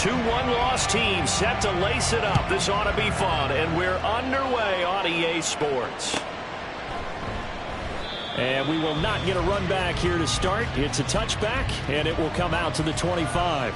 Two one-loss teams set to lace it up. This ought to be fun, and we're underway on EA Sports. And we will not get a run back here to start. It's a touchback, and it will come out to the 25.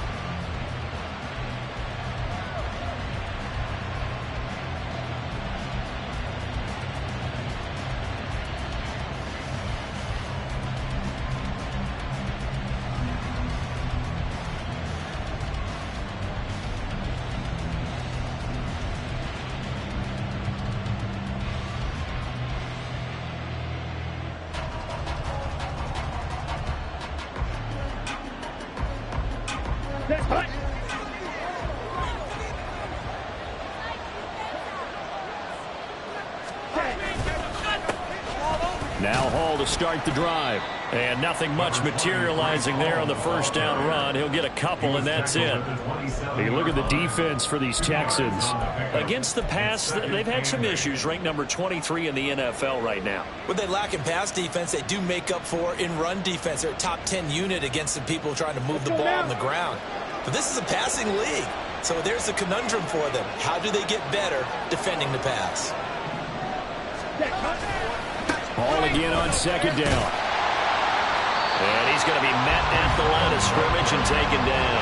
Now Hall to start the drive. And nothing much materializing there on the first down run. He'll get a couple, and that's it. You look at the defense for these Texans. Against the pass, they've had some issues. Ranked number 23 in the NFL right now. What they lack in pass defense, they do make up for in run defense. They're a top 10 unit against the people trying to move the ball on the ground. But this is a passing league. So there's a conundrum for them. How do they get better defending the pass? Hall again on second down. And he's going to be met at the line of scrimmage and taken down.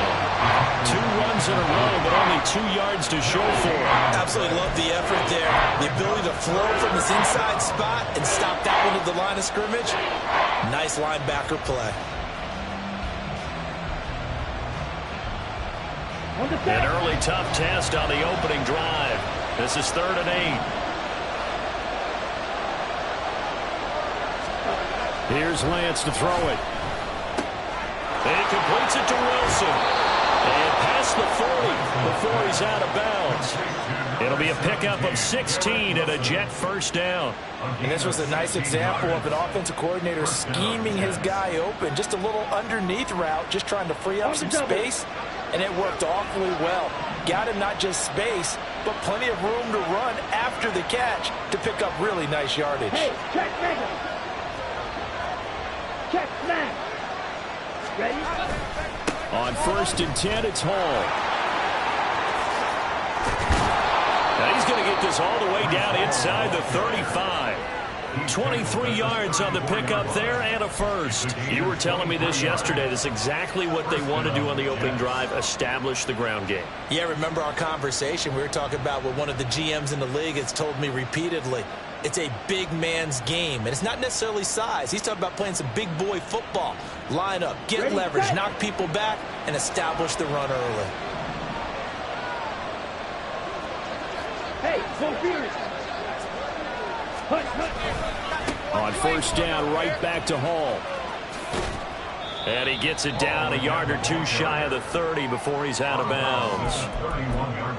Two runs in a row, but only 2 yards to show for it. Absolutely love the effort there. The ability to flow from his inside spot and stop that one at the line of scrimmage. Nice linebacker play. An early tough test on the opening drive. This is 3rd and 8. Here's Lance to throw it. And he completes it to Wilson. And past the 40 before he's out of bounds. It'll be a pickup of 16 and a Jet first down. And this was a nice example of an offensive coordinator scheming his guy open. Just a little underneath route, just trying to free up some space. And it worked awfully well. Got him not just space, but plenty of room to run after the catch to pick up really nice yardage. Hey, check mega. Check smash. Ready? On 1st and 10, it's Hall. Now he's going to get this all the way down inside the 35. 23 yards on the pickup there and a first. You were telling me this yesterday. That's exactly what they want to do on the opening drive, establish the ground game. Yeah, remember our conversation. We were talking about what one of the GMs in the league has told me repeatedly. It's a big man's game, and it's not necessarily size. He's talking about playing some big boy football. Line up, get leverage, knock people back, and establish the run early. Hey, go furious. On 1st down, right back to Hall. And he gets it down a yard or 2 shy of the 30 before he's out of bounds.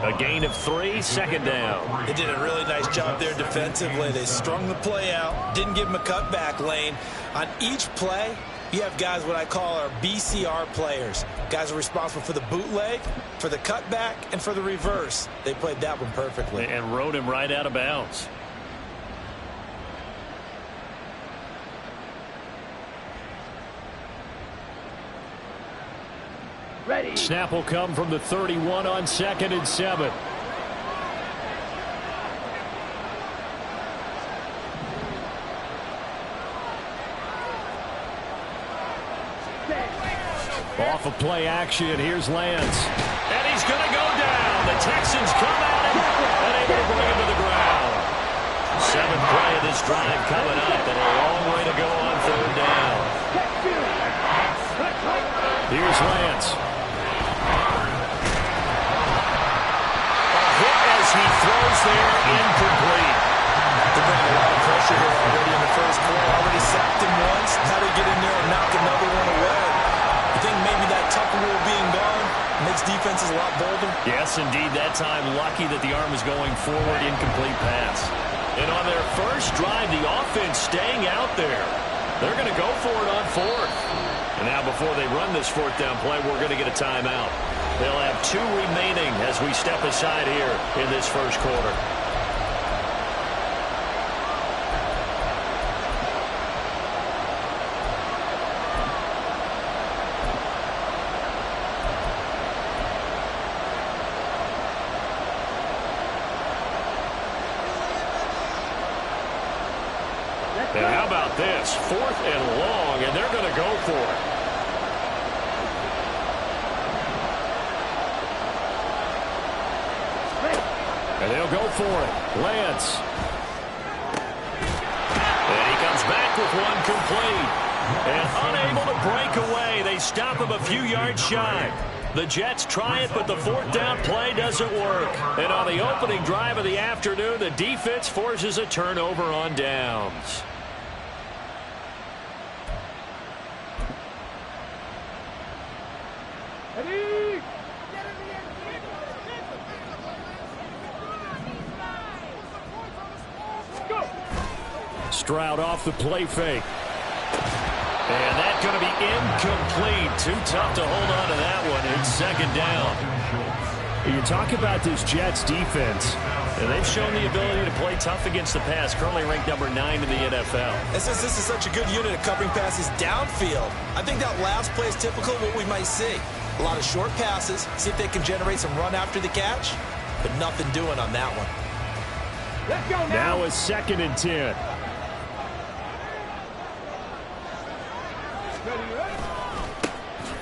A gain of 3, 2nd down. They did a really nice job there defensively. They strung the play out, didn't give him a cutback lane. On each play, you have guys what I call our BCR players. Guys are responsible for the bootleg, for the cutback, and for the reverse. They played that one perfectly. And rode him right out of bounds. Ready. Snap will come from the 31 on 2nd and 7. Off of play action, here's Lance. And he's going to go down. The Texans come at him and able to bring him to the ground. 7th play of this drive coming up, and a long way to go on 3rd down. Here's Lance. He throws there, incomplete. They're bringing a lot of pressure here already in the first quarter. Already sacked him once. How do they get in there and knock another one away? You think maybe that Tucker rule being gone makes defenses a lot bolder? Yes, indeed. That time, lucky that the arm was going forward, incomplete pass. And on their first drive, the offense staying out there. They're going to go for it on 4th. And now before they run this 4th down play, we're going to get a timeout. They'll have 2 remaining as we step aside here in this first quarter. And how about this? 4th and long, and they're going to go for it. And they'll go for it. Lance. And he comes back with one complete. And unable to break away. They stop him a few yards shy. The Jets try it, but the 4th down play doesn't work. And on the opening drive of the afternoon, the defense forces a turnover on downs. Stroud off the play fake. And that's going to be incomplete. Too tough to hold on to that one. It's 2nd down. You talk about this Jets defense, and they've shown the ability to play tough against the pass. Currently ranked number 9 in the NFL. And since this is such a good unit of covering passes downfield, I think that last play is typical of what we might see. A lot of short passes, see if they can generate some run after the catch, but nothing doing on that one. Let's go Now it's 2nd and 10.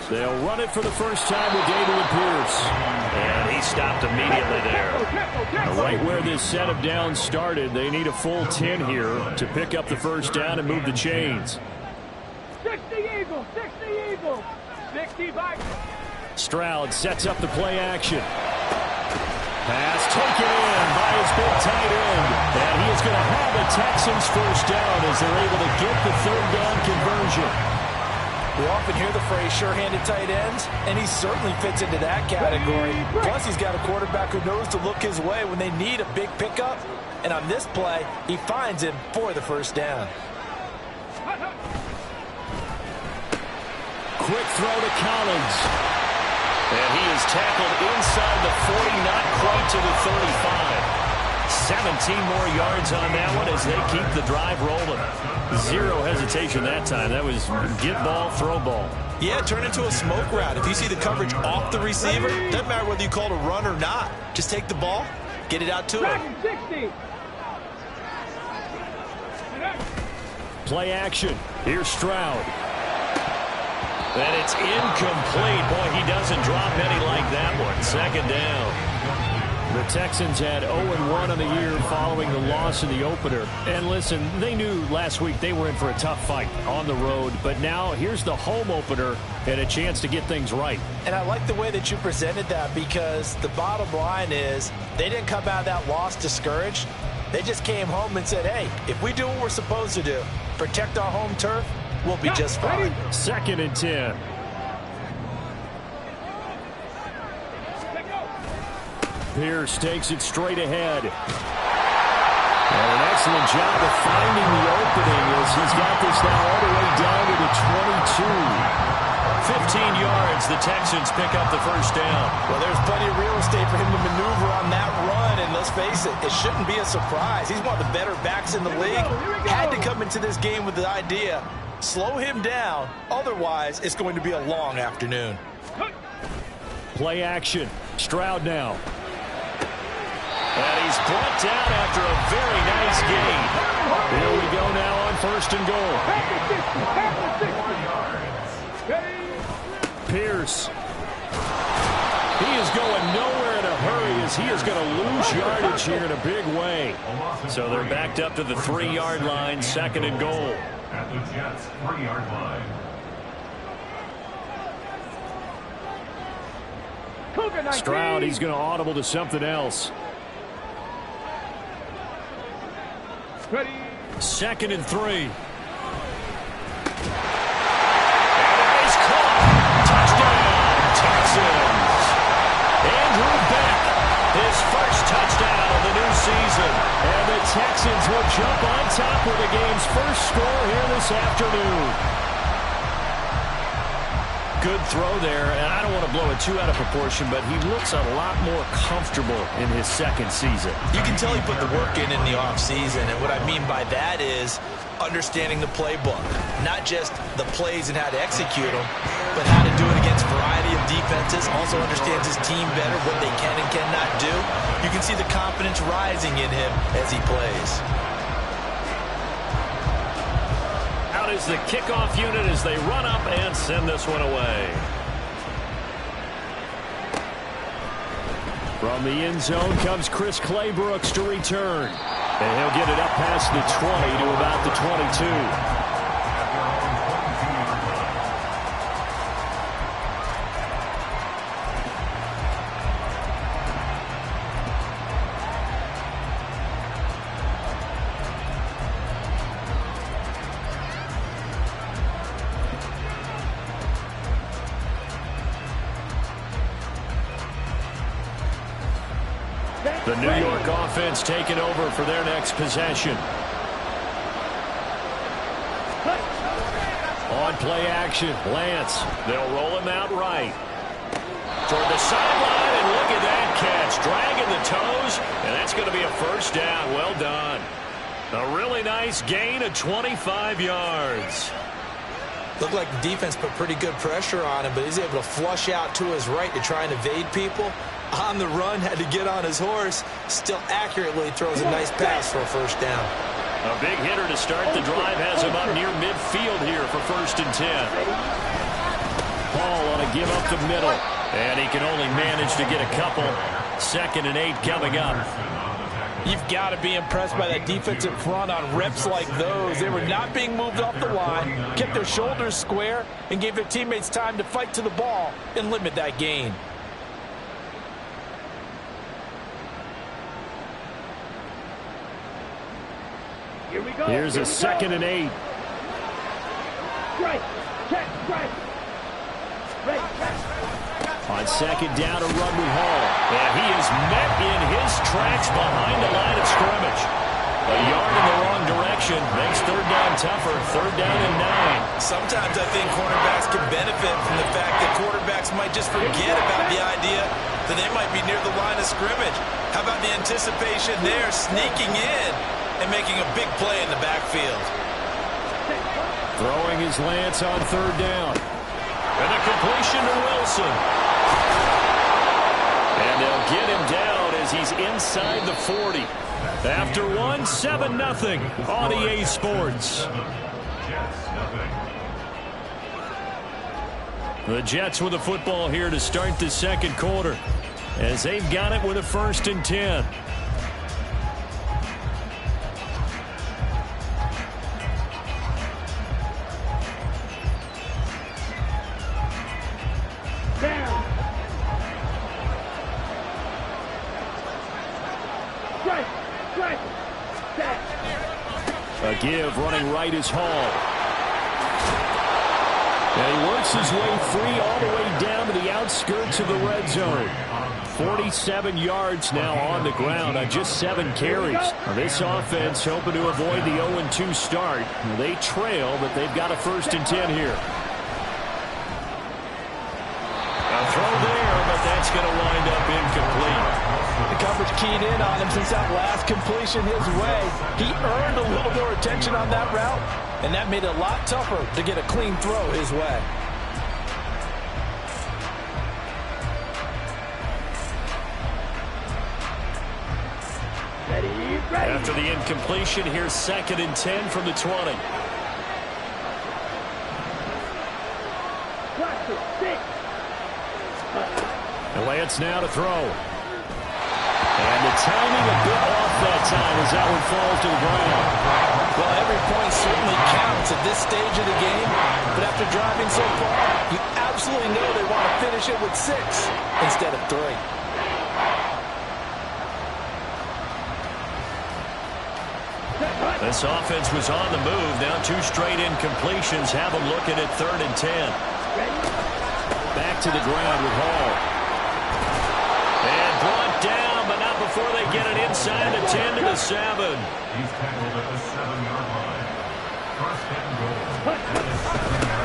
They'll run it for the first time with David Pierce. And he stopped immediately there. Right where this set of downs started, they need a full 10 here to pick up the first down and move the chains. 60 Eagles, 60 Eagles, 60 Vikings. Stroud sets up the play action. Pass taken in by his big tight end. And he is going to have the Texans first down as they're able to get the 3rd down conversion. We often hear the phrase sure-handed tight ends, and he certainly fits into that category. Plus, he's got a quarterback who knows to look his way when they need a big pickup. And on this play, he finds him for the first down. Quick throw to Collins. And he is tackled inside the 40, not quite to the 35. 17 more yards on that one as they keep the drive rolling. Zero hesitation that time. That was get ball, throw ball. Yeah, turn into a smoke route. If you see the coverage off the receiver, doesn't matter whether you call it a run or not. Just take the ball, get it out to him. 60. Play action. Here's Stroud. And it's incomplete. Boy, he doesn't drop many like that one. 2nd down. The Texans had 0-1 on the year following the loss in the opener. And listen, they knew last week they were in for a tough fight on the road. But now here's the home opener and a chance to get things right. And I like the way that you presented that, because the bottom line is they didn't come out of that loss discouraged. They just came home and said, hey, if we do what we're supposed to do, protect our home turf, we'll be just fine. 2nd and 10. Pierce takes it straight ahead. And an excellent job of finding the opening as he's got this now all the way down to the 22. 15 yards, the Texans pick up the first down. Well, there's plenty of real estate for him to maneuver on that run, and let's face it, it shouldn't be a surprise. He's one of the better backs in the league. Had to come into this game with the idea, slow him down, otherwise it's going to be a long afternoon. Play action. Stroud now. And he's brought down after a very nice gain. Here we go now on 1st and goal. Pierce. He is going nowhere in a hurry as he is going to lose yardage here in a big way. So they're backed up to the 3-yard line, 2nd and goal. At the Jets' 3-yard line. Stroud, he's going to audible to something else. 2nd and 3. And he's caught. Touchdown, Texans. Andrew Beck, his first touchdown of the new season. And the Texans will jump on top with the game's first score here this afternoon. Good throw there, and I don't want to blow it too out of proportion, but he looks a lot more comfortable in his 2nd season. You can tell he put the work in the offseason, and what I mean by that is understanding the playbook. Not just the plays and how to execute them, but how to do it against a variety of defenses. Also understands his team better, what they can and cannot do. You can see the confidence rising in him as he plays. out is the kickoff unit as they run up and send this one away. From the end zone comes Chris Claybrooks to return. And he'll get it up past the 20 to about the 22. The New York offense taking over for their next possession. On play action, Lance. They'll roll him out right. Toward the sideline, and look at that catch. Dragging the toes, and that's going to be a first down. Well done. A really nice gain of 25 yards. Looked like the defense put pretty good pressure on him, but he's able to flush out to his right to try and evade people. On the run, had to get on his horse. Still accurately throws a nice pass for a first down. A big hitter to start the drive has him up near midfield here for 1st and 10. Paul on a give up the middle. And he can only manage to get a couple. 2nd and 8 coming up. You've got to be impressed by that defensive front on reps like those. They were not being moved off the line, kept their shoulders square, and gave their teammates time to fight to the ball and limit that gain. Here we go. Here's a 2nd and 8. Strike. Check. Strike. Right. On 2nd down, a run with Hall. And he is met in his tracks behind the line of scrimmage. A yard in the wrong direction makes 3rd down tougher. 3rd down and 9. Sometimes I think cornerbacks can benefit from the fact that quarterbacks might just forget about the idea that they might be near the line of scrimmage. How about the anticipation there, sneaking in and making a big play in the backfield? Throwing his Lance on 3rd down. And a completion to Wilson. And they'll get him down as he's inside the 40. After one, 7-0 on EA Sports. The Jets with the football here to start the 2nd quarter, as they've got it with a 1st and 10. A give, running right is Hall. And he works his way free all the way down to the outskirts of the red zone. 47 yards now on the ground on just 7 carries. Now this offense hoping to avoid the 0-2 start. They trail, but they've got a 1st and 10 here. A throw there, but that's going to wind up incomplete. The coverage keyed in on him since that last completion his way. He earned a little more attention on that route, and that made it a lot tougher to get a clean throw his way. Ready. After the incompletion, here's 2nd and 10 from the 20. And Lance now to throw. And the timing a bit off that time as that one falls to the ground. Well, every point certainly counts at this stage of the game, but after driving so far, you absolutely know they want to finish it with 6 instead of 3. This offense was on the move. Now 2 straight incompletions have them looking at 3rd and 10. Back to the ground with Hall. And brought down, but not before they get it inside the 10 to the 7. He's tackled at the 7-yard line. 1st and goal.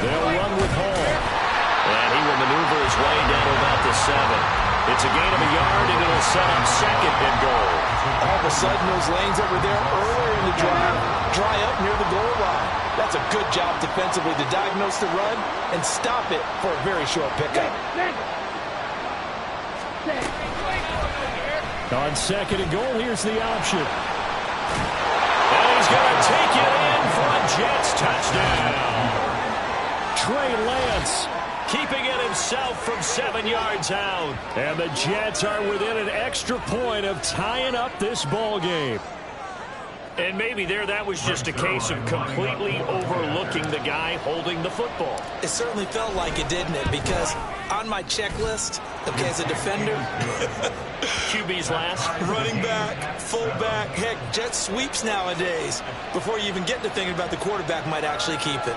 They'll run with Hall. And he will maneuver his way down to about the 7. It's a gain of a yard, and it'll set up 2nd and goal. All of a sudden, those lanes that were there earlier in the drive dry up near the goal line. That's a good job defensively to diagnose the run and stop it for a very short pickup. On 2nd and goal, here's the option. And he's going to take it in front, Jets touchdown. Trey Lance keeping it himself from 7 yards out. And the Jets are within an extra point of tying up this ball game. And maybe that was just a case of completely overlooking the guy holding the football. It certainly felt like it, didn't it? Because on my checklist, okay, as a defender, QB's last. running back, fullback, heck, jet sweeps nowadays. Before you even get to thinking about the quarterback might actually keep it.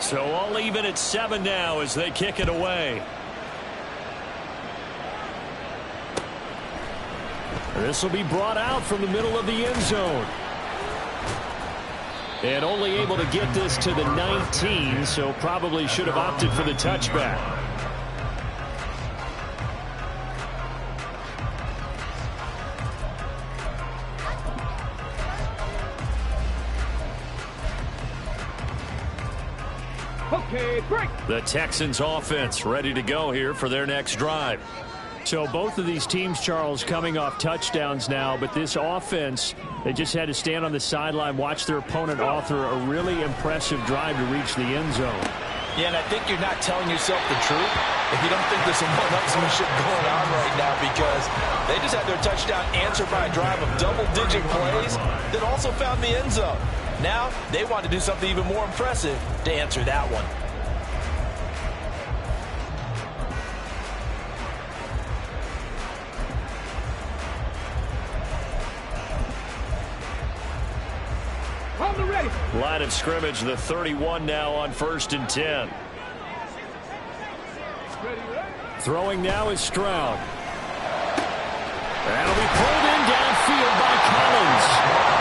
So all even at 7 now as they kick it away. This will be brought out from the middle of the end zone. And only able to get this to the 19, so probably should have opted for the touchback. Okay, break. The Texans offense ready to go here for their next drive. So both of these teams, Charles, coming off touchdowns now, but this offense, they just had to stand on the sideline, watch their opponent author a really impressive drive to reach the end zone. Yeah, and I think you're not telling yourself the truth if you don't think there's some one-upsmanship going on right now, because they just had their touchdown answered by a drive of double-digit plays that also found the end zone. Now they want to do something even more impressive to answer that one. Ready. Line of scrimmage, the 31 now on 1st and 10. Throwing now is Stroud. That'll be pulled in downfield by Collins.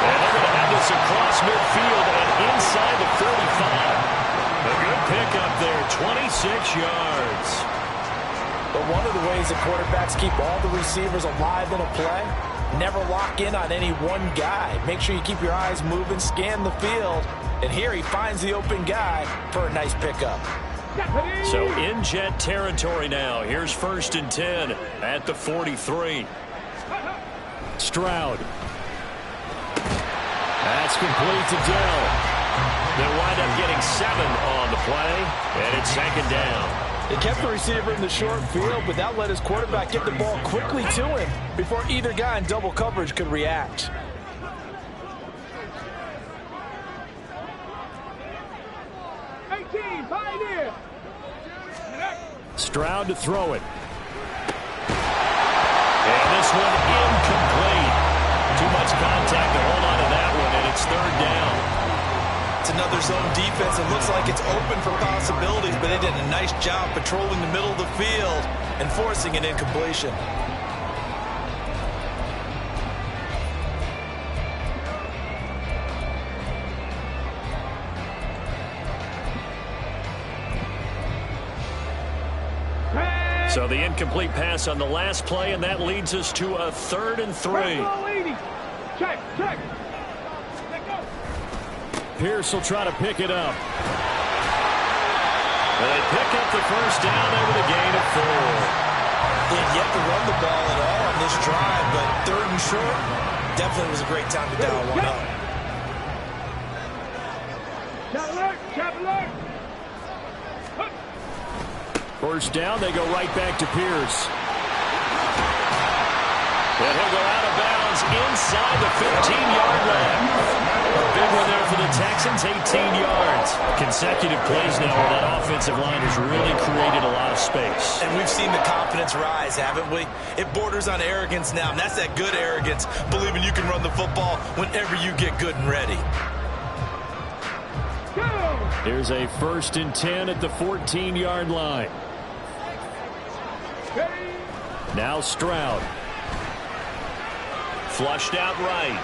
And they're going to have this across midfield and inside the 45. A good pickup there, 26 yards. But one of the ways the quarterbacks keep all the receivers alive in a play, never lock in on any one guy. Make sure you keep your eyes moving, scan the field. And here he finds the open guy for a nice pickup. So in Jet territory now. Here's 1st and 10 at the 43. Stroud. That's complete to Dell. They'll wind up getting 7 on the play, and it's 2nd down. They kept the receiver in the short field, but that let his quarterback get the ball quickly to him before either guy in double coverage could react. Pioneer. Stroud to throw it. And this one incomplete. Too much contact to hold on to that one, and it's 3rd down. It's another zone defense. It looks like it's open for possibilities, but they did a nice job patrolling the middle of the field and forcing an incompletion. So the incomplete pass on the last play, and that leads us to a 3rd and 3. Check. Pierce will try to pick it up. They pick up the 1st down there with a gain of 4. They had yet to run the ball at all on this drive, but 3rd and short definitely was a great time to dial one up. Cap alert. 1st down, they go right back to Pierce. And he'll go out of bounds inside the 15-yard line. A big one there for the Texans, 18 yards. Consecutive plays now where that offensive line has really created a lot of space. And we've seen the confidence rise, haven't we? It borders on arrogance now, and that's that good arrogance, believing you can run the football whenever you get good and ready. Here's a 1st and 10 at the 14-yard line. Now Stroud. Flushed out right.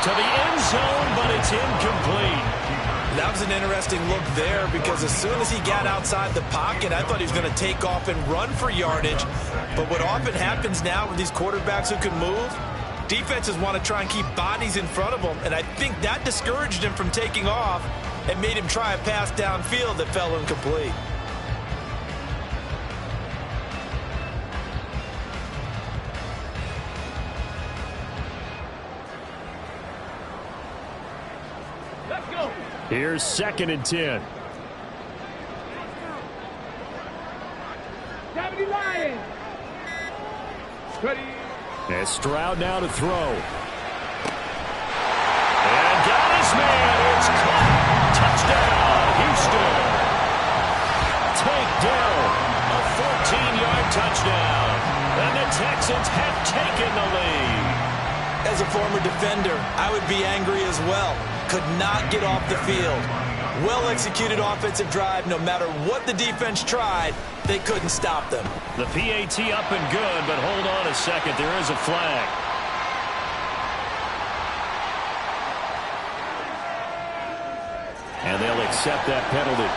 To the end zone, but it's incomplete. That was an interesting look there, because as soon as he got outside the pocket, I thought he was going to take off and run for yardage. But what often happens now with these quarterbacks who can move, defenses want to try and keep bodies in front of them, and I think that discouraged him from taking off and made him try a pass downfield that fell incomplete. Here's 2nd and 10. 70 Lions. Ready. And Stroud now to throw. And got his man. It's caught. Touchdown, Houston. Takedown. A 14-yard touchdown. And the Texans have taken the lead. As a former defender, I would be angry as well. Could not get off the field. Well-executed offensive drive. No matter what the defense tried, they couldn't stop them. The PAT up and good, but hold on a second. There is a flag. And they'll accept that penalty.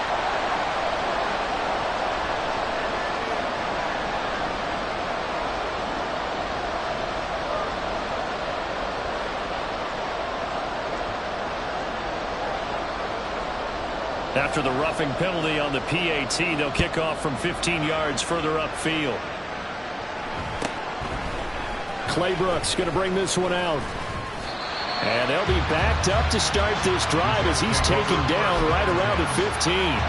After the roughing penalty on the PAT, they'll kick off from 15 yards further upfield. Claybrooks going to bring this one out. And they'll be backed up to start this drive as he's taken down right around the 15.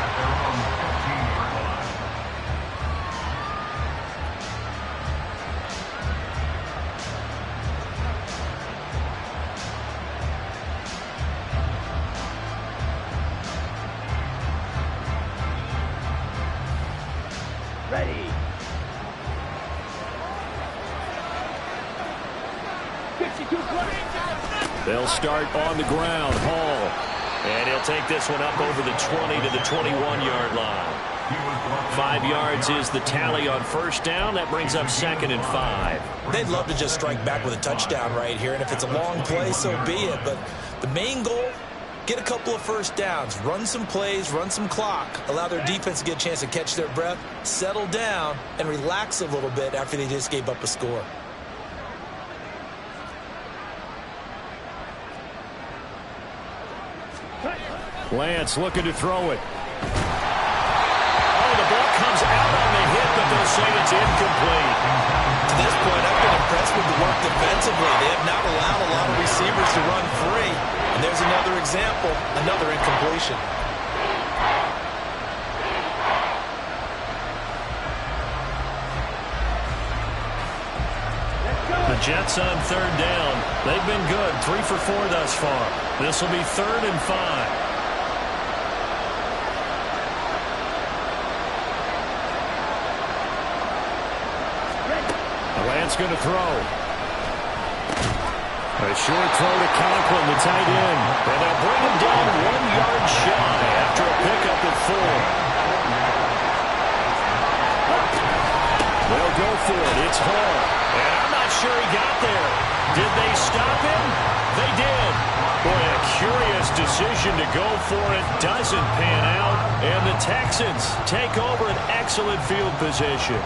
Ready. 52 play. They'll start on the ground. Hall. And he'll take this one up over the 20 to the 21-yard line. 5 yards is the tally on first down. That brings up 2nd and 5. They'd love to just strike back with a touchdown right here, and if it's a long play, so be it. But the main goal, get a couple of first downs, run some plays, run some clock, allow their defense to get a chance to catch their breath, settle down, and relax a little bit after they just gave up a score. Lance looking to throw it. Oh, the ball comes out on the hit, but they'll say it's incomplete. To this point, I've been impressed with the work defensively. They have not allowed a lot of receivers to run free. And there's another example, another incompletion. The Jets on 3rd down. They've been good, 3 for 4 thus far. This will be 3rd and 5. Lance going to throw. A short throw to Conklin, the tight end. And they'll bring him down 1 yard shy after a pickup at 4. They'll go for it. It's Hall. And I'm not sure he got there. Did they stop him? They did. Boy, a curious decision to go for it. Doesn't pan out. And the Texans take over an excellent field position.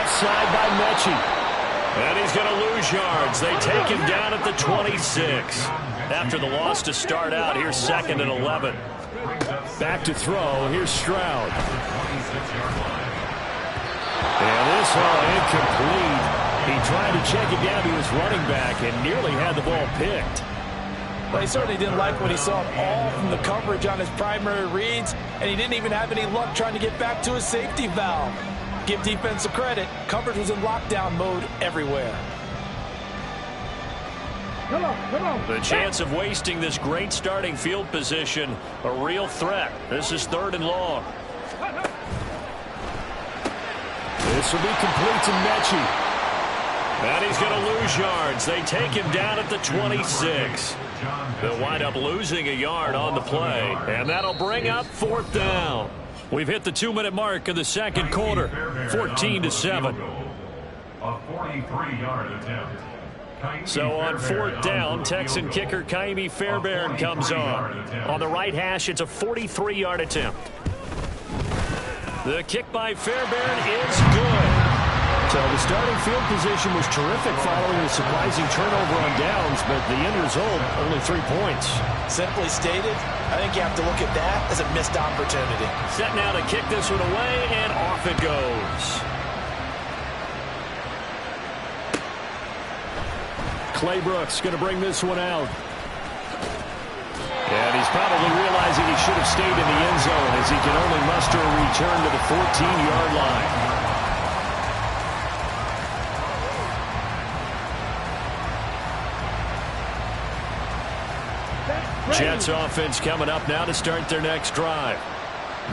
Side by Mechie. And he's going to lose yards. They take him down at the 26. After the loss to start out, here's 2nd and 11. Back to throw. Here's Stroud. And this one incomplete. He tried to check it down to his running back and nearly had the ball picked. Well, he certainly didn't like what he saw all from the coverage on his primary reads, and he didn't even have any luck trying to get back to his safety valve. Give defense a credit. Coverage was in lockdown mode everywhere. Come on. The chance of wasting this great starting field position, a real threat. This is 3rd and long. This will be complete to Mechie. And he's going to lose yards. They take him down at the 26. They'll wind up losing a yard on the play. And that'll bring up 4th down. We've hit the 2-minute mark of the second quarter, 14-7. A 43-yard attempt. So on 4th down, Texan kicker Kaimi Fairbairn comes on. On the right hash, it's a 43-yard attempt. The kick by Fairbairn is good. So the starting field position was terrific following the surprising turnover on downs, but the end result, only 3 points. Simply stated, I think you have to look at that as a missed opportunity. Set now to kick this one away, and off it goes. Clay Brooks going to bring this one out. And he's probably realizing he should have stayed in the end zone as he can only muster a return to the 14-yard line. Jets offense coming up now to start their next drive.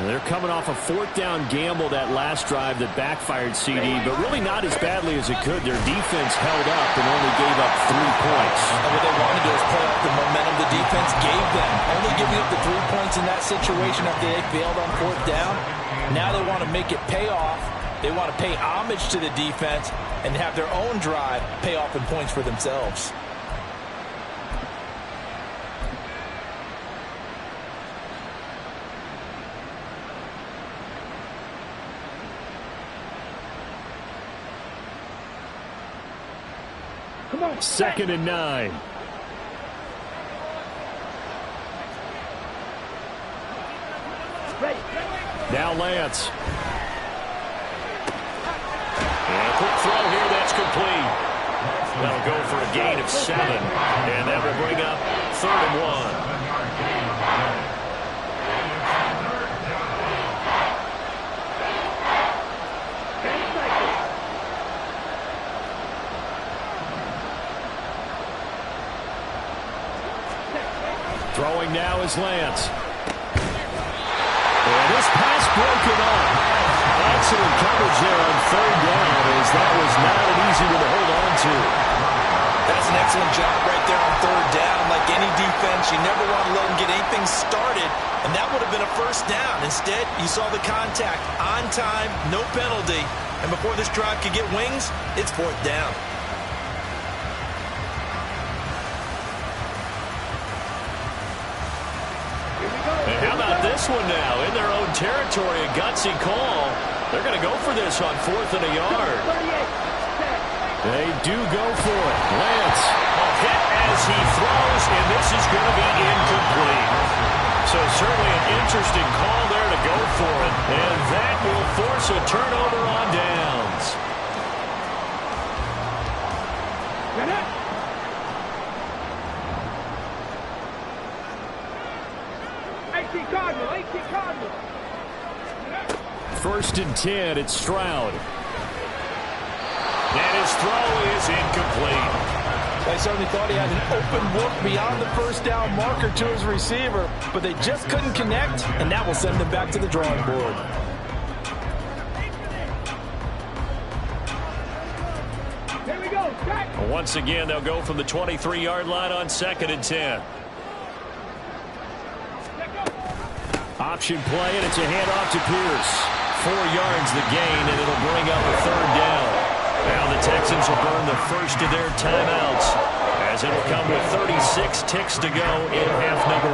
They're coming off a 4th down gamble that last drive that backfired CD, but really not as badly as it could. Their defense held up and only gave up 3 points. And what they wanted to do is play off the momentum the defense gave them. Only giving up the 3 points in that situation after they failed on 4th down. Now they want to make it pay off. They want to pay homage to the defense and have their own drive pay off in points for themselves. Come on. 2nd and 9. Ready. Now Lance. And a quick throw here, that's complete. That'll go for a gain of 7. And that will bring up 3rd and 1. Throwing now is Lance. And this pass broken up. Excellent coverage there on 3rd down, as that was not an easy one to hold on to. That's an excellent job right there on 3rd down. Like any defense, you never want to let them get anything started, and that would have been a 1st down. Instead, you saw the contact on time, no penalty, and before this drive could get wings, it's 4th down. And how about this one now? In their own territory, a gutsy call. They're going to go for this on 4th and a yard. They do go for it. Lance, a hit as he throws, and this is going to be incomplete. So certainly an interesting call there to go for it. And that will force a turnover on downs. Get it. 18 Cardinal. 1st and 10, it's Stroud. And his throw is incomplete. I certainly thought he had an open look beyond the 1st down marker to his receiver, but they just couldn't connect, and that will send them back to the drawing board. Here we go. Strike. Once again, they'll go from the 23-yard line on 2nd and 10. Option play, and it's a handoff to Pierce. 4 yards the gain, and it'll bring up a 3rd down. Now the Texans will burn the first of their timeouts, as it'll come with 36 ticks to go in half number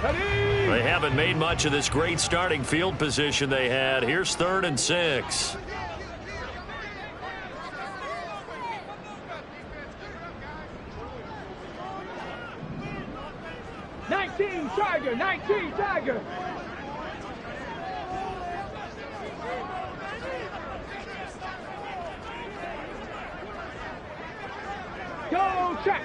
1. They haven't made much of this great starting field position they had. Here's 3rd and 6. 19 Tiger. Go check.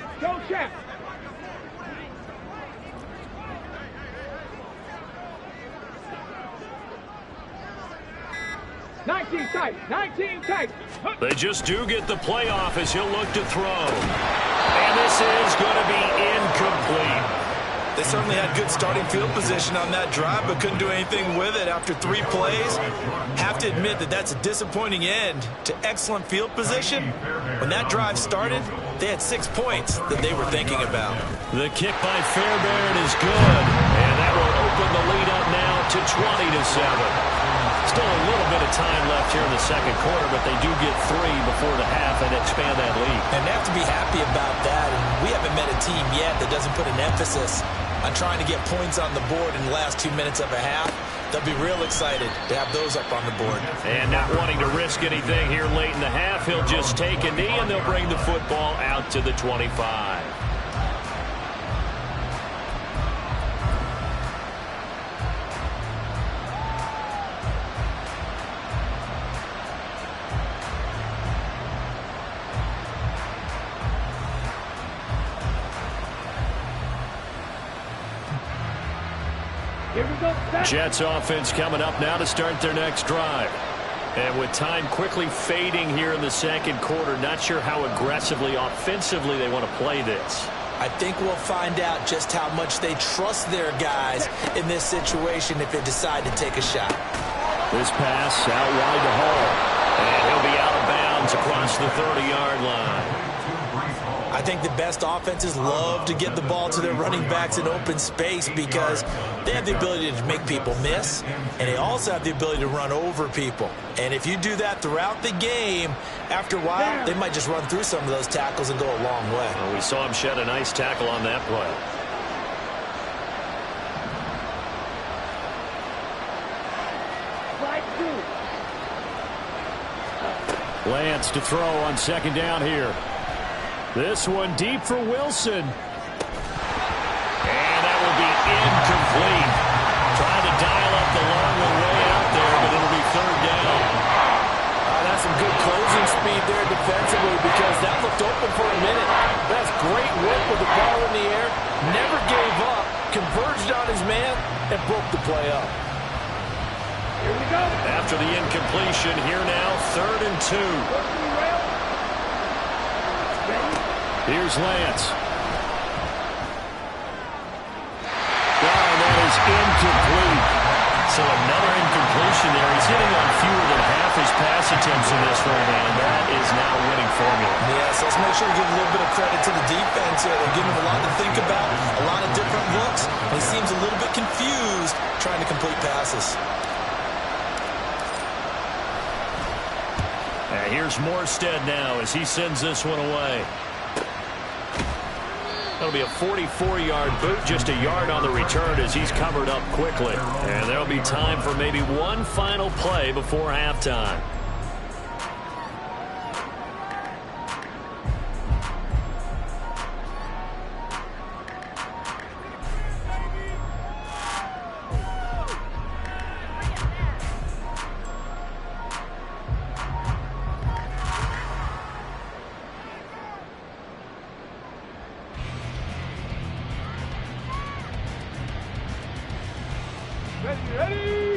19 tight. They just do get the playoff as he'll look to throw. And this is going to be incomplete. They certainly had good starting field position on that drive, but couldn't do anything with it after 3 plays. Have to admit that that's a disappointing end to excellent field position. When that drive started, they had 6 points that they were thinking about. The kick by Fairbairn is good, and that will open the lead up now to 20-7. Still a little bit of time left here in the second quarter, but they do get 3 before the half and expand that lead. And they have to be happy about that. And we haven't met a team yet that doesn't put an emphasis on trying to get points on the board in the last 2 minutes of a half. They'll be real excited to have those up on the board. And not wanting to risk anything here late in the half, he'll just take a knee, and they'll bring the football out to the 25. Here we go. Jets offense coming up now to start their next drive. And with time quickly fading here in the second quarter, not sure how aggressively, offensively they want to play this. I think we'll find out just how much they trust their guys in this situation if they decide to take a shot. This pass out wide to Hall. And he'll be out of bounds across the 30-yard line. I think the best offenses love to get the ball to their running backs in open space because they have the ability to make people miss, and they also have the ability to run over people. And if you do that throughout the game, after a while, they might just run through some of those tackles and go a long way. Well, we saw him shed a nice tackle on that play. Lance to throw on second down here. This one deep for Wilson. And that will be incomplete. Trying to dial up the long one way out there, but it'll be third down. That's some good closing speed there defensively because that looked open for a minute. That's great work with the ball in the air. Never gave up. Converged on his man and broke the play up. Here we go. After the incompletion, here now, 3rd and 2. Here's Lance. And that is incomplete. So another incompletion there. He's hitting on fewer than half his pass attempts in this one, and that is now a winning formula. Yes, let's make sure we give a little bit of credit to the defense here. They're giving him a lot to think about, a lot of different looks. He seems a little bit confused trying to complete passes. And here's Morstead now as he sends this one away. That'll be a 44-yard boot, just a yard on the return as he's covered up quickly. And there'll be time for maybe one final play before halftime.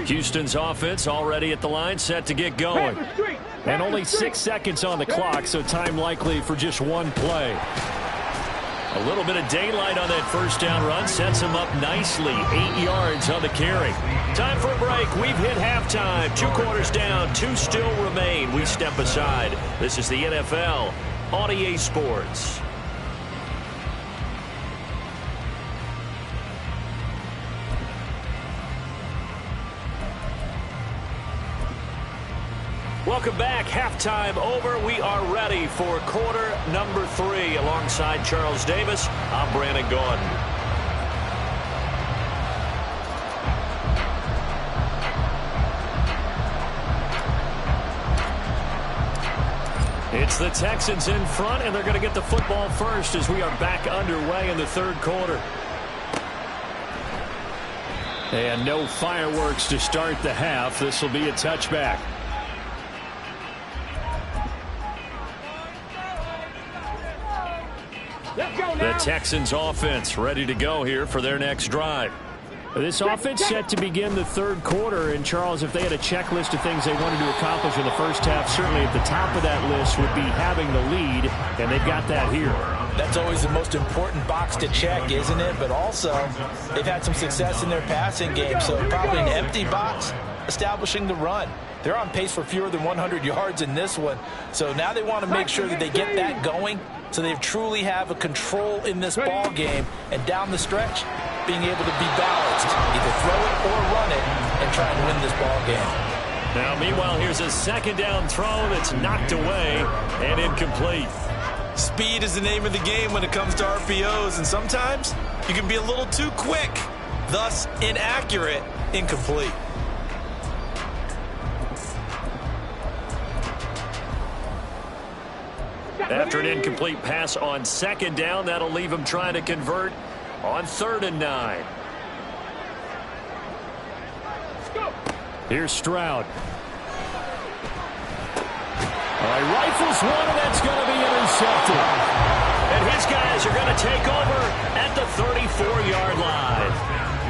Houston's offense already at the line, set to get going. And only 6 seconds on the clock, so time likely for just one play. A little bit of daylight on that first down run sets him up nicely. 8 yards on the carry. Time for a break. We've hit halftime. 2 quarters down, 2 still remain. We step aside. This is the NFL on EA Sports. Welcome back. Halftime over. We are ready for quarter number 3. Alongside Charles Davis, I'm Brandon Gordon. It's the Texans in front, and they're going to get the football first as we are back underway in the third quarter. And no fireworks to start the half. This will be a touchback. The Texans offense ready to go here for their next drive. This offense set to begin the third quarter. And, Charles, if they had a checklist of things they wanted to accomplish in the first half, certainly at the top of that list would be having the lead, and they've got that here. That's always the most important box to check, isn't it? But also, they've had some success in their passing game, so probably an empty box establishing the run. They're on pace for fewer than 100 yards in this one. So now they want to make sure that they get that going so they truly have a control in this ball game, and down the stretch, being able to be balanced, either throw it or run it, and try and win this ball game. Now, meanwhile, here's a second down throw that's knocked away and incomplete. Speed is the name of the game when it comes to RPOs, and sometimes you can be a little too quick, thus inaccurate, incomplete. After an incomplete pass on second down, that'll leave him trying to convert on 3rd and 9. Here's Stroud. All right, rifles one, and that's going to be intercepted. And his guys are going to take over at the 34-yard line.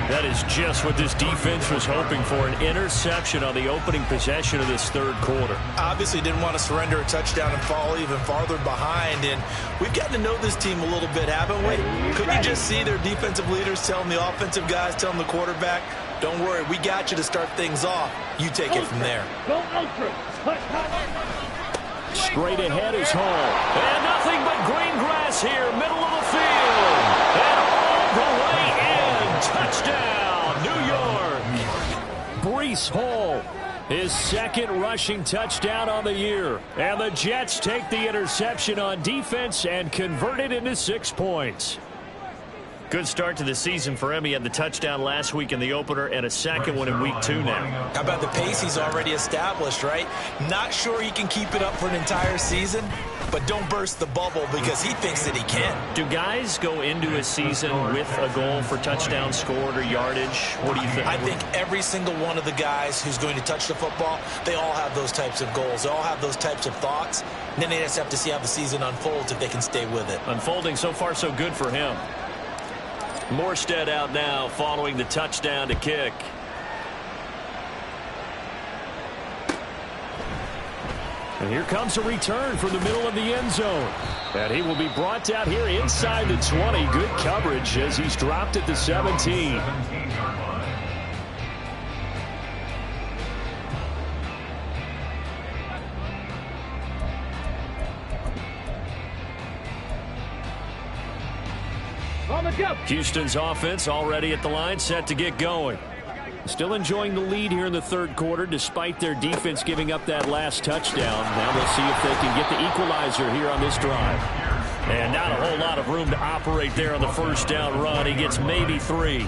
That is just what this defense was hoping for, an interception on the opening possession of this 3rd quarter. Obviously didn't want to surrender a touchdown and fall even farther behind, and we've gotten to know this team a little bit, haven't we? Couldn't you just see their defensive leaders telling the offensive guys, telling the quarterback, don't worry, we got you to start things off. You take it from there. Straight ahead is Hall. And nothing but green grass here, middle of the field. And all the way in. Touchdown, New York. Breece Hall, his 2nd rushing touchdown on the year. And the Jets take the interception on defense and convert it into 6 points. Good start to the season for him. He had the touchdown last week in the opener and a 2nd one in week 2 now. How about the pace he's already established, right? Not sure he can keep it up for an entire season, but don't burst the bubble because he thinks that he can. Do guys go into a season with a goal for touchdown scored or yardage? What do you think? I think every single one of the guys who's going to touch the football, they all have those types of goals. They all have those types of thoughts. And then they just have to see how the season unfolds if they can stay with it. Unfolding so far so good for him. Morstead out now following the touchdown to kick. And here comes a return from the middle of the end zone. And he will be brought down here inside the 20. Good coverage as he's dropped at the 17. Houston's offense already at the line, set to get going. Still enjoying the lead here in the 3rd quarter, despite their defense giving up that last touchdown. Now we'll see if they can get the equalizer here on this drive. And not a whole lot of room to operate there on the 1st down run. He gets maybe 3.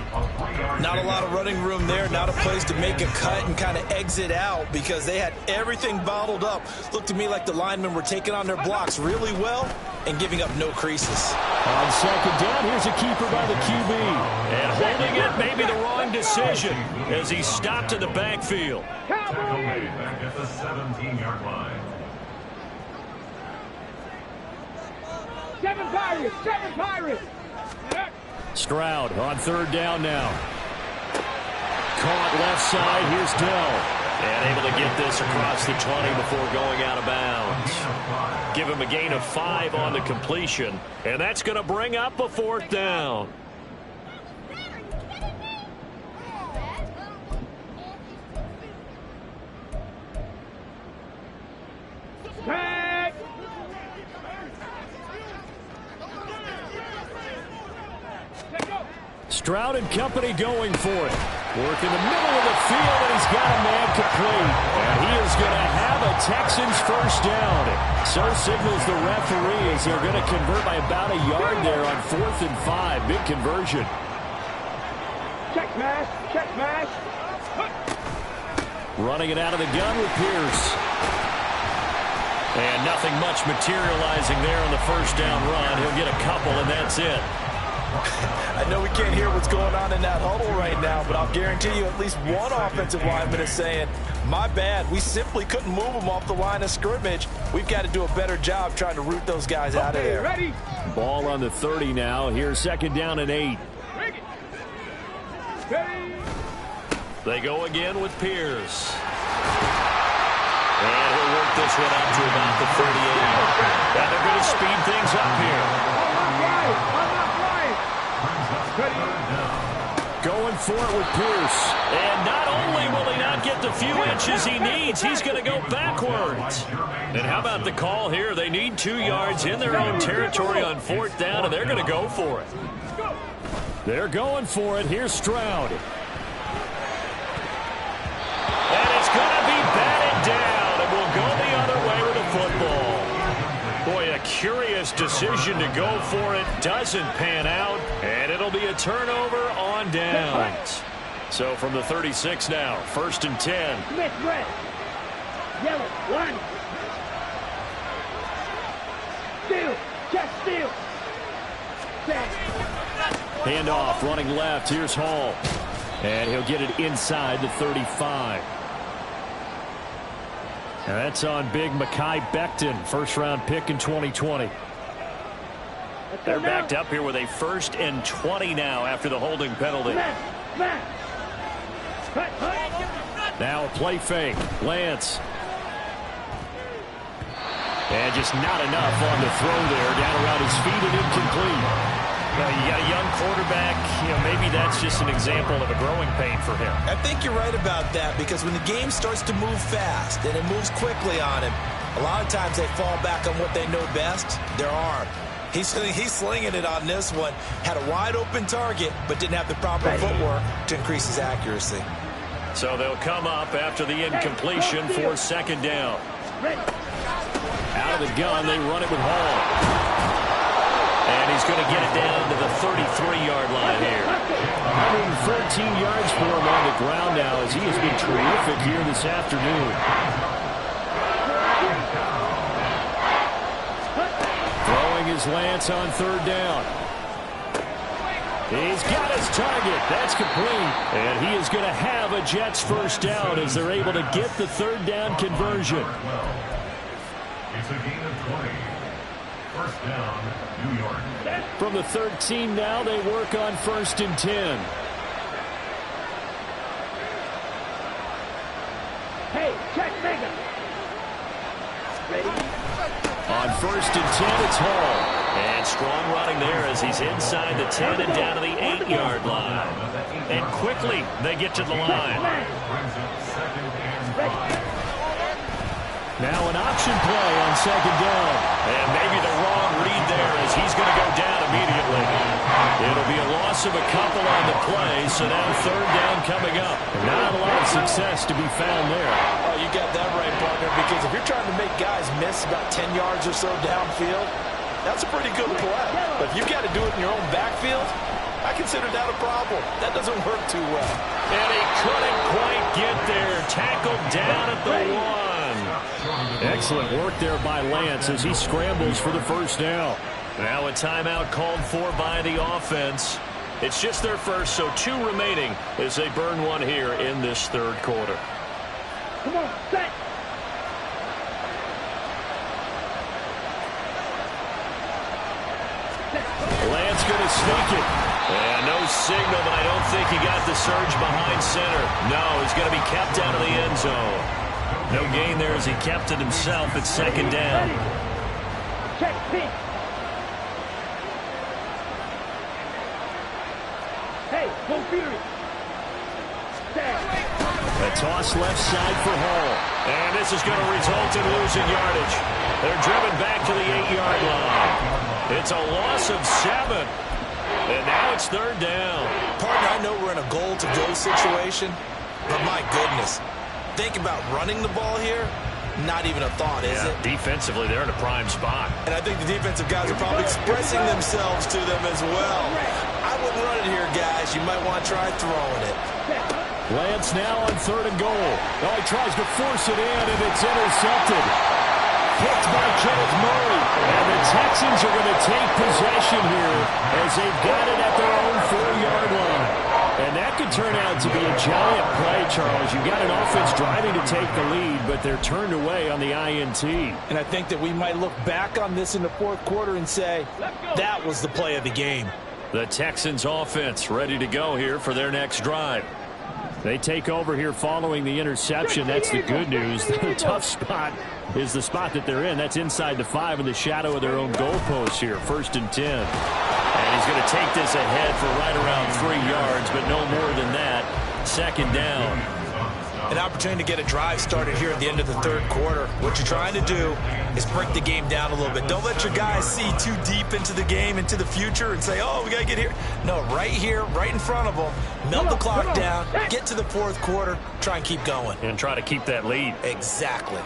Not a lot of running room there, not a place to make a cut and kind of exit out because they had everything bottled up. Looked to me like the linemen were taking on their blocks really well and giving up no creases. On 2nd down, here's a keeper by the QB. And holding it, maybe the wrong decision as he stopped in the backfield. Tackle made back at the 17-yard line. 7 Pirates! 7 Pirates! Stroud on 3rd down now. Caught left side. Here's Dell. And able to get this across the 20 before going out of bounds. Give him a gain of 5 on the completion. And that's going to bring up a 4th down. Stroud and company going for it. Work in the middle of the field, and he's got a man complete. And he is going to have a Texans 1st down. So signals the referee as they're going to convert by about a yard there on 4th and 5. Big conversion. Check smash! Check smash! Running it out of the gun with Pierce. And nothing much materializing there on the 1st down run. He'll get a couple, and that's it. I know we can't hear what's going on in that huddle right now, but I'll guarantee you at least one offensive lineman is saying, my bad, we simply couldn't move them off the line of scrimmage. We've got to do a better job trying to root those guys out of there. Ready? Ball on the 30 now. Here's 2nd down and 8. Ready? They go again with Pierce. And he'll work this one up to about the 38. And they're going to speed things up here. I'm not flying. Going for it with Pierce. And not only will he not get the few inches he needs, he's going to go backwards. And how about the call here? They need 2 yards in their own territory on 4th down, and they're going to go for it. They're going for it. Here's Stroud. And it's going to be batted down, and we'll go the other way with the football. Boy, a curious decision to go for it doesn't pan out, and it'll be a turnover on downs. So from the 36 now, 1st and 10. Smith, red. Yellow, one. Steal, check, steal. Handoff, running left. Here's Hall. And he'll get it inside the 35. And that's on big Mekhi Becton, first-round pick in 2020. They're backed up here with a 1st and 20 now after the holding penalty. Now a play fake. Lance. And just not enough on the throw there. Down around his feet and incomplete. Well, you got a young quarterback, maybe that's just an example of a growing pain for him. I think you're right about that, because when the game starts to move fast and it moves quickly on him, a lot of times they fall back on what they know best, their arm. He's slinging it on this one. Had a wide open target, but didn't have the proper footwork to increase his accuracy. So they'll come up after the incompletion for 2nd down. Out of the gun, they run it with Hall. And he's going to get it down to the 33-yard line here. 113 yards for him on the ground now, as he has been terrific here this afternoon. Throwing his Lance on 3rd down. He's got his target. That's complete. And he is going to have a Jets 1st down as they're able to get the 3rd down conversion. It's a gain of 20. 1st down, New York. From the 13 now, they work on 1st and 10. Hey, check, mega. Ready? On 1st and 10, it's Hall. And strong running there as he's inside the 10 and down to the 8-yard line. And quickly, they get to the line. Brings up 2nd and 5. Now an option play on 2nd down. And maybe the wrong read there as he's going to go down immediately. It'll be a loss of a couple on the play, so now 3rd down coming up. Not a lot of success to be found there. Oh, you got that right, partner, because if you're trying to make guys miss about 10 yards or so downfield, that's a pretty good play. But if you've got to do it in your own backfield, I consider that a problem. That doesn't work too well. And he couldn't quite get there. Tackled down at the 1. Excellent work there by Lance as he scrambles for the 1st down. Now a timeout called for by the offense. It's just their first, so 2 remaining as they burn one here in this 3rd quarter. Come on, set. Lance going to sneak it. And no signal, but I don't think he got the surge behind center. No, he's going to be kept out of the end zone. No gain there as he kept it himself at 2nd down. Check, pitch. Hey, go Fury. A toss left side for Hall. And this is going to result in losing yardage. They're driven back to the 8-yard line. It's a loss of 7. And now it's 3rd down. Partner, I know we're in a goal-to-go situation, but my goodness. Think about running the ball here. Not even a thought, is it? Defensively, they're in a prime spot. And I think the defensive guys are probably expressing themselves to them as well. I wouldn't run it here, guys. You might want to try throwing it. Lance now on 3rd and goal. Oh, he tries to force it in, and it's intercepted. Picked by Kenneth Murray. And the Texans are going to take possession here as they've got it at their own 4-yard line. And that could turn out to be a giant play, Charles. You've got an offense driving to take the lead, but they're turned away on the INT. And I think that we might look back on this in the 4th quarter and say, that was the play of the game. The Texans offense ready to go here for their next drive. They take over here following the interception. That's the good news. The tough spot is the spot that they're in. That's inside the 5 in the shadow of their own goalpost here. 1st and 10. And he's going to take this ahead for right around 3 yards, but no more than that. 2nd down. An opportunity to get a drive started here at the end of the 3rd quarter. What you're trying to do is break the game down a little bit. Don't let your guys see too deep into the game, into the future, and say, oh, we got to get here. No, right here, right in front of them. Melt the clock down, get to the 4th quarter, try and keep going. And try to keep that lead. Exactly.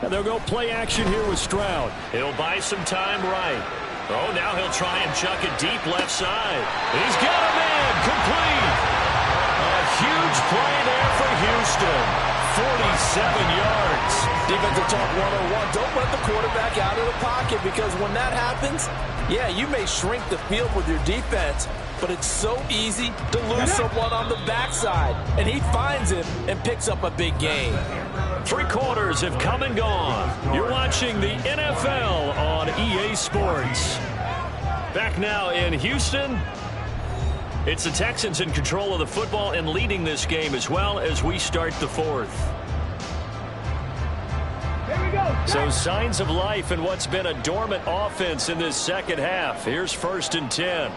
And they'll go play action here with Stroud. He'll buy some time right. Oh, now he'll try and chuck it deep left side. He's got a man complete. A huge play there for Houston. 47 yards. Defensive talk 101. Don't let the quarterback out of the pocket, because when that happens, yeah, you may shrink the field with your defense, but it's so easy to lose someone on the backside. And he finds him and picks up a big gain. 3 quarters have come and gone. You're watching the NFL on EA Sports. Back now in Houston. It's the Texans in control of the football and leading this game as well as we start the 4th. Here we go. So signs of life in what's been a dormant offense in this second half. Here's 1st and 10.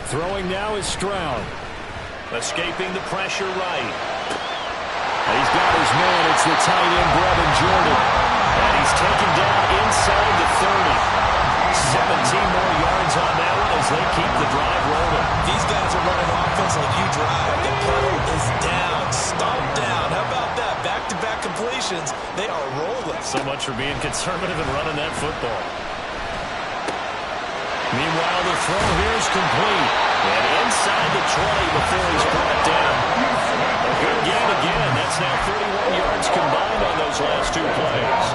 Throwing now is Stroud. Escaping the pressure right. He's got his man. It's the tight end, Brevin Jordan. And he's taken down inside the 30. 17 more yards on that one as they keep the drive rolling. These guys are running offense like you drive. The pedal is down, stomped down. How about that? Back-to-back completions. They are rolling. So much for being conservative and running that football. Meanwhile, the throw here is complete. And inside the 20 before he's brought down. A good gain again. That's now 31 yards combined on those last 2 plays.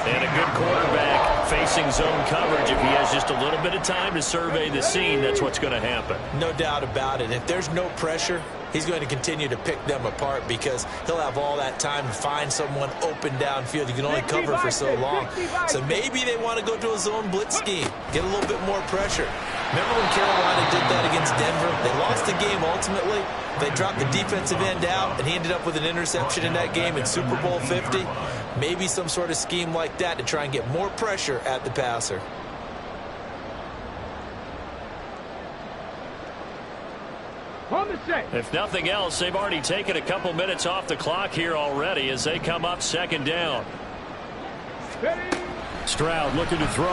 And a good quarterback facing zone coverage. If he has just a little bit of time to survey the scene, that's what's going to happen. No doubt about it. If there's no pressure, he's going to continue to pick them apart, because he'll have all that time to find someone open downfield. You can only cover for so long. So maybe they want to go to a zone blitz scheme, get a little bit more pressure. Remember when Carolina did that against Denver? They lost the game ultimately. They dropped the defensive end out, and he ended up with an interception in that game in Super Bowl 50. Maybe some sort of scheme like that to try and get more pressure at the passer. On the set. If nothing else, they've already taken a couple minutes off the clock here already as they come up 2nd down. Ready. Stroud looking to throw.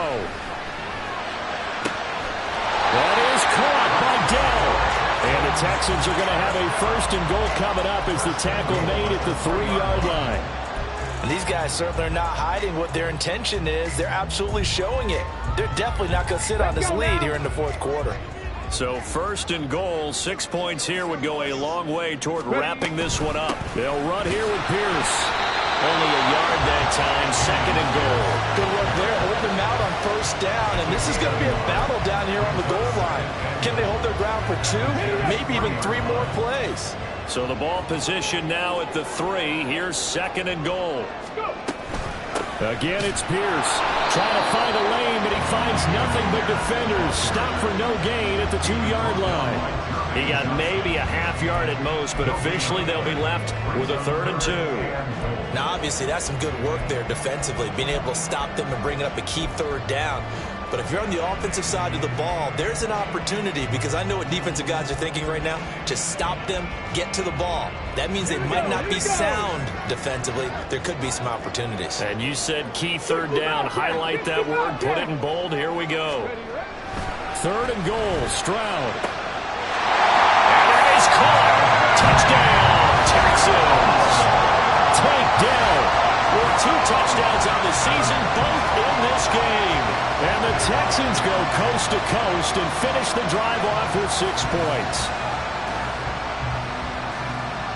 That is caught by Dell. And the Texans are going to have a 1st and goal coming up as the tackle made at the 3-yard line. And these guys certainly are not hiding what their intention is. They're absolutely showing it. They're definitely not going to sit on this lead here in the 4th quarter. So 1st and goal, 6 points here would go a long way toward wrapping this one up. They'll run here with Pierce. Only a yard that time, 2nd and goal. Good work there, open them out on 1st down, and this is going to be a battle down here on the goal line. Can they hold their ground for 2, maybe even 3 more plays? So the ball position now at the 3. Here's 2nd and goal. Again, it's Pierce trying to find a lane, but he finds nothing but defenders. Stop for no gain at the 2-yard line. He got maybe a half yard at most, but officially they'll be left with a 3rd and 2. Now, obviously, that's some good work there defensively, being able to stop them and bring up a key 3rd down. But if you're on the offensive side of the ball, there's an opportunity, because I know what defensive guys are thinking right now, to stop them, get to the ball. That means they might not be sound defensively. There could be some opportunities. And you said key 3rd down. Highlight that word. Put it in bold. Here we go. 3rd and goal. Stroud. And it is caught. Touchdown, Texans. Tank Dell with 2 touchdowns on the season, both in this game. And the Texans go coast to coast and finish the drive off with 6 points.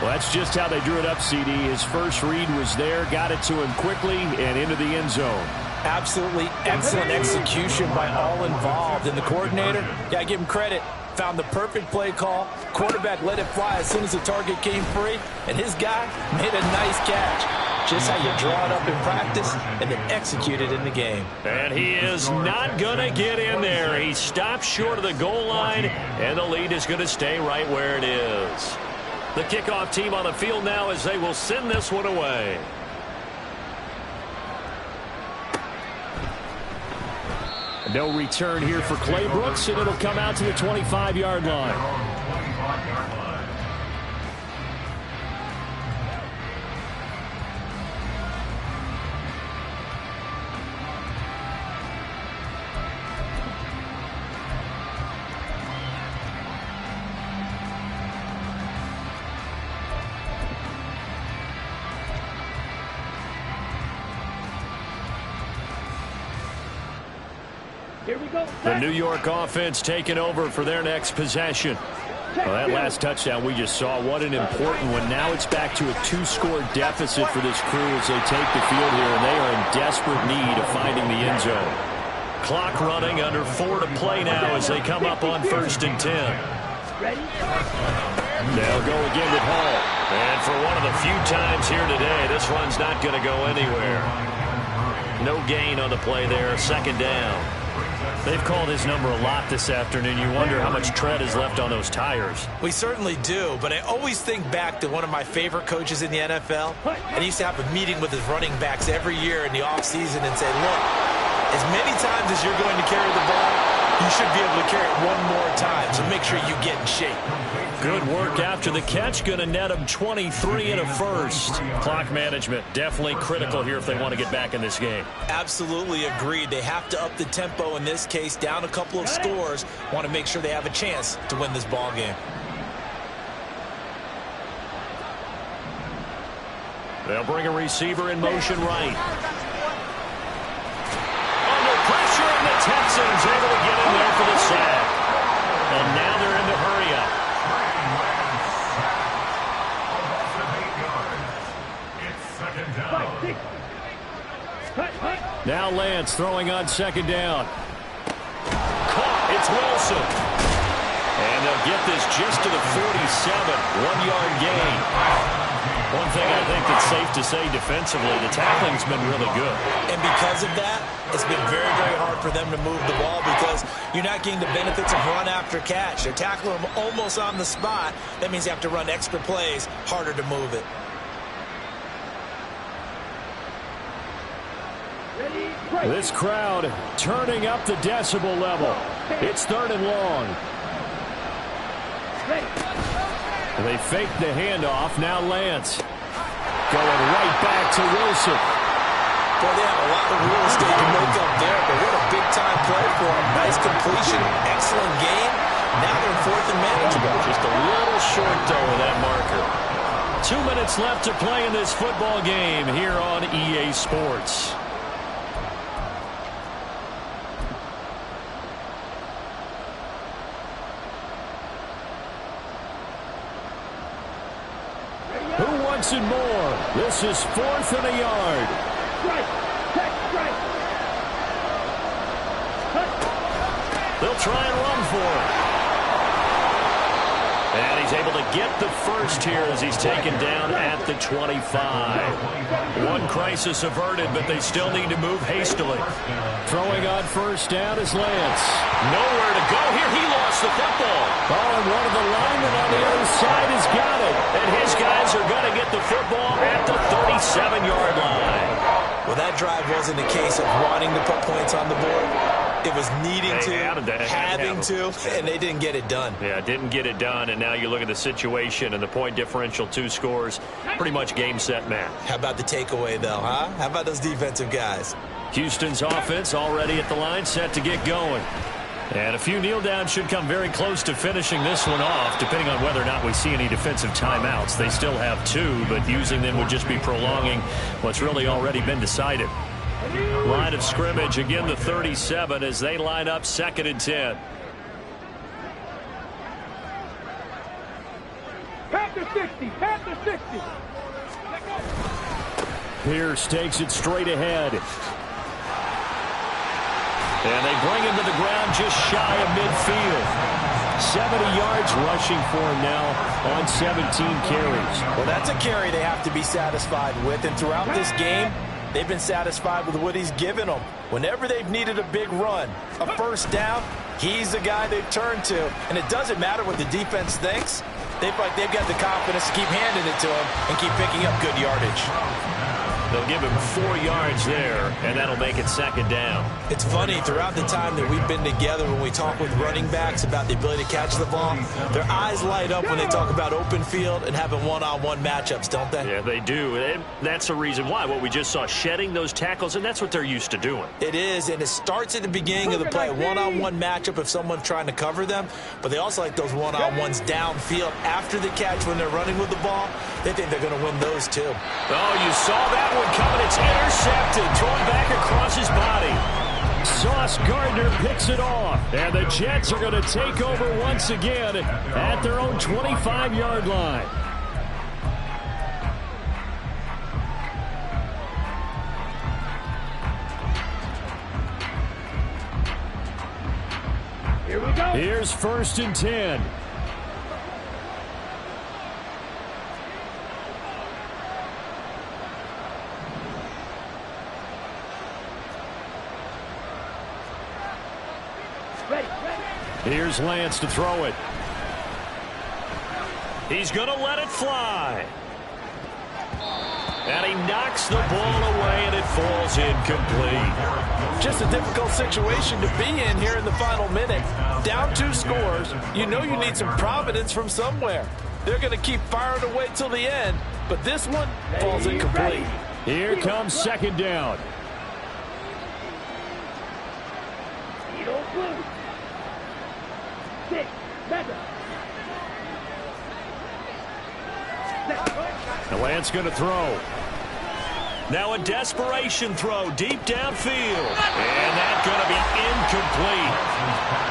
Well, that's just how they drew it up, CD. His first read was there, got it to him quickly, and into the end zone. Absolutely excellent execution by all involved. And the coordinator, yeah, give him credit, found the perfect play call. Quarterback let it fly as soon as the target came free, and his guy made a nice catch. Just how you draw it up in practice and then execute it in the game. And he is not going to get in there. He stops short of the goal line, and the lead is going to stay right where it is. The kickoff team on the field now as they will send this one away. No return here for Clay Brooks, and it'll come out to the 25-yard line. Here we go. The New York offense taking over for their next possession. Well, that last touchdown we just saw, what an important one. Now it's back to a 2-score deficit for this crew as they take the field here, and they are in desperate need of finding the end zone. Clock running, under 4 to play now as they come up on 1st and 10. They'll go again with Hall. And for one of the few times here today, this run's not going to go anywhere. No gain on the play there, 2nd down. They've called his number a lot this afternoon. You wonder how much tread is left on those tires. We certainly do, but I always think back to one of my favorite coaches in the NFL. And he used to have a meeting with his running backs every year in the offseason and say, look, as many times as you're going to carry the ball, you should be able to carry it one more time, so make sure you get in shape. Good work after the catch. Going to net them 23 and a first. Clock management definitely critical here if they want to get back in this game. Absolutely agreed. They have to up the tempo in this case, down a couple of scores. Want to make sure they have a chance to win this ball game. They'll bring a receiver in motion right. Under pressure, and the Texans able to get in there for the sack. And now they're in the hurry up. Now Lance throwing on 2nd down. Caught. It's Wilson. And they'll get this just to the 47. 1-yard gain. One thing I think that's safe to say defensively, the tackling's been really good. And because of that, it's been very, very hard for them to move the ball because you're not getting the benefits of run after catch. They're tackling them almost on the spot. That means you have to run extra plays, harder to move it. This crowd turning up the decibel level. It's 3rd and long. They fake the handoff. Now Lance going right back to Wilson. Boy, they have a lot of real estate to make up there, but what a big-time play for them. Nice completion, excellent game. Now they're in 4th and manageable. Just a little short, though, of that marker. 2 minutes left to play in this football game here on EA Sports. Who wants it more? This is 4th and a yard. Strike. Check strike. They'll try and run for it. And he's able to get the first here as he's taken down at the 25. One crisis averted, but they still need to move hastily. Throwing on 1st down is Lance. Nowhere to go here. He lost the football. Oh, and one of the linemen on the other side has got it. And his guys are going to get the football at the 37-yard line. Well, that drive wasn't a case of wanting to put points on the board. It was needing to, having to, and they didn't get it done. Yeah, didn't get it done, and now you look at the situation and the point differential, 2 scores, pretty much game, set, match. How about the takeaway, though, huh? How about those defensive guys? Houston's offense already at the line, set to get going. And a few kneel downs should come very close to finishing this one off, depending on whether or not we see any defensive timeouts. They still have 2, but using them would just be prolonging what's really already been decided. Line of scrimmage, again the 37 as they line up 2nd and 10. Panther 60. Panther 60. Pierce takes it straight ahead. And they bring him to the ground just shy of midfield. 70 yards rushing for him now on 17 carries. Well, that's a carry they have to be satisfied with. And throughout this game, they've been satisfied with what he's given them. Whenever they've needed a big run, a 1st down, he's the guy they've turned to. And it doesn't matter what the defense thinks. They've got the confidence to keep handing it to him and keep picking up good yardage. They'll give him 4 yards there, and that'll make it 2nd down. It's funny, throughout the time that we've been together, when we talk with running backs about the ability to catch the ball, their eyes light up when they talk about open field and having one-on-one matchups, don't they? Yeah, they do. And that's the reason why. What we just saw, shedding those tackles, and that's what they're used to doing. It is, and it starts at the beginning of the play, one-on-one matchup if someone's trying to cover them, but they also like those one-on-ones downfield after the catch when they're running with the ball. They think they're going to win those, too. Oh, you saw that one coming. It's intercepted. Thrown back across his body. Sauce Gardner picks it off. And the Jets are going to take over once again at their own 25-yard line. Here we go. Here's 1st and 10. Here's Lance to throw it. He's going to let it fly. And he knocks the ball away, and it falls incomplete. Just a difficult situation to be in here in the final minute. Down 2 scores. You know you need some providence from somewhere. They're going to keep firing away till the end, but this one falls incomplete. Here comes 2nd down. The Lance going to throw. Now a desperation throw deep downfield. And that's going to be incomplete.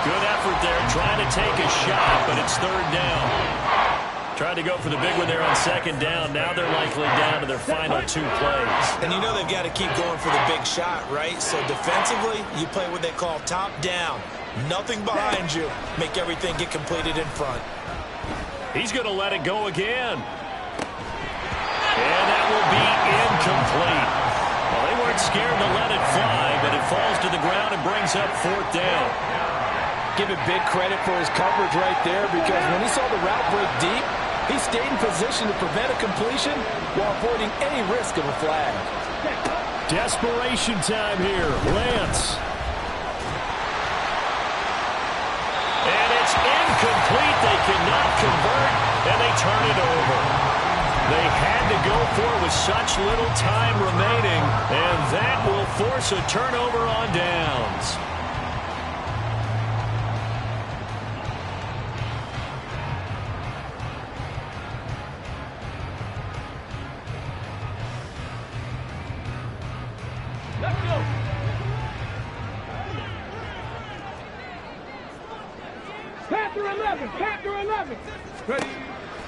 Good effort there trying to take a shot, but it's 3rd down. Tried to go for the big one there on 2nd down. Now they're likely down to their final 2 plays. And you know they've got to keep going for the big shot, right? So defensively, you play what they call top down. Nothing behind you. Make everything get completed in front. He's going to let it go again. And that will be incomplete. Well, they weren't scared to let it fly, but it falls to the ground and brings up 4th down. Give it big credit for his coverage right there, because when he saw the route break deep, he stayed in position to prevent a completion while avoiding any risk of a flag. Desperation time here. Lance. And it's incomplete. They cannot convert, and they turn it over. They had to go for it with such little time remaining, and that will force a turnover on downs. Let's go. Panther 11. Panther 11. Ready.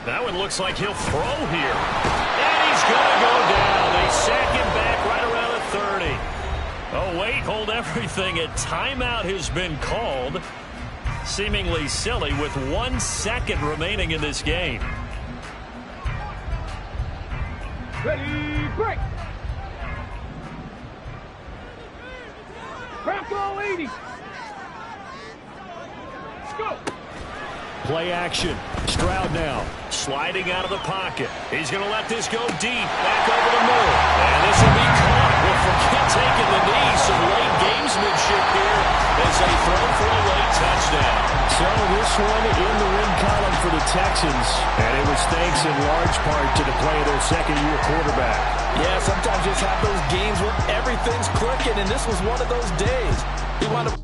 That one looks like he'll throw here. And he's going to go down. They sack him back right around the 30. Oh, wait, hold everything. A timeout has been called. Seemingly silly with 1 second remaining in this game. Ready, break. Bronco 80. Let's go. Play action. Stroud now. Sliding out of the pocket. He's going to let this go deep. Back over the middle. And this will be caught. Well, forget taking the knee. Some late gamesmanship here as they throw for a late touchdown. So this one in the win column for the Texans. And it was thanks in large part to the play of their second-year quarterback. Yeah, sometimes you just have those games where everything's clicking, and this was one of those days. He wound up